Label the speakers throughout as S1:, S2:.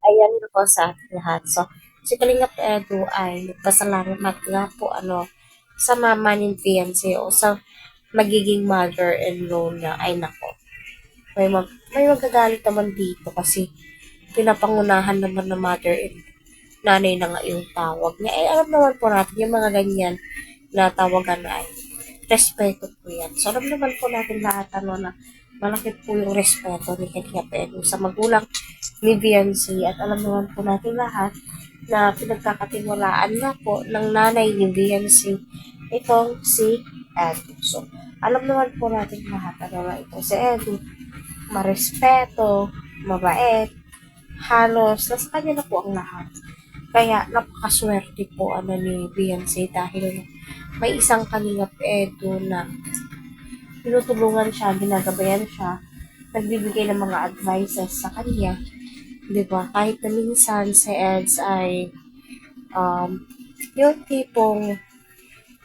S1: ayan po sa ating lahat. So, si Kalingap Edu ay nagpasalamat nga po sa mama ni fiancé o sa magiging mother-in-law niya. Ay nako, may magagalit naman dito kasi pinapangunahan naman na nanay na nga yung tawag niya. Eh, alam naman po natin yung mga ganyan na tawagan ay respeto po yan. So, alam naman po natin lahat na malaki po yung respeto ni Kalingap Edu sa magulang ni Beyonce at alam naman po natin lahat na pinagkakatiwalaan nga po ng nanay ni Beyonce itong si Edu. So, alam naman po natin lahat na ito si Edu, marespeto, mabait, halos nasa kanya na po ang lahat. Kaya napakaswerte po ni Beyonce dahil may isang Kalingap Edu na tinutulungan siya, ginagabayan siya, nagbibigay ng mga advices sa kanya. 'Di ba? Kahit na minsan si Eds ay um, yung tipong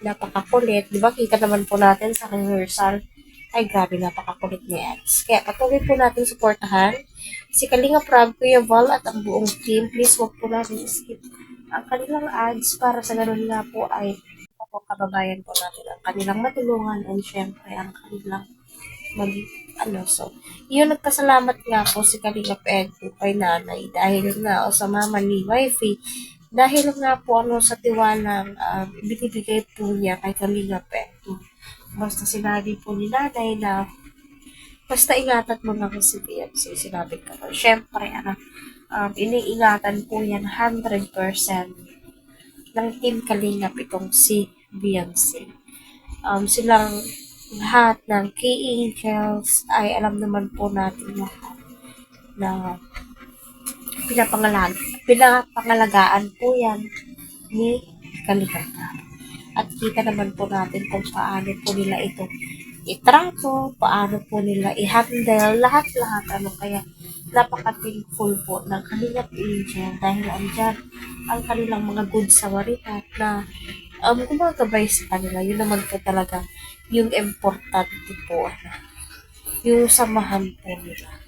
S1: napakakulit. 'Di ba? Kita naman po natin sa rehearsal. Ay, grabe, napakakulit ni Eds. Kaya patuloy po natin suportahan si Kalinga Prab, Kuya Val at ang buong team. Please huwag po natin skip ang kanilang ads para sa ganun nga po ay po kababayan po natin ang kanilang matulungan and syempre ang kanilang mag so, yun nagpasalamat nga po si Kalingap Edu kay nanay dahil nga o sa mama ni wifey dahil nga po sa tiwalang binibigay po niya kay Kalingap Edu. Basta sinabi po ni nanay na basta ingatan mo lang si BMC, sinabi ko. Siyempre, iniingatan po yan 100% ng Team Kalingap itong si BMC. Silang lahat ng key angels ay alam naman po natin lahat na pinapangalagaan po yan ni Kalingap. At kita naman po natin kung paano po nila ito itrato, paano po nila i-handle, lahat-lahat kaya napaka-thankful po ng Kalingap Angel dahil andyan ang kanilang mga good Samaritan na gumagabay sa kanila. Yun naman po talaga yung importante po, yung samahan po nila.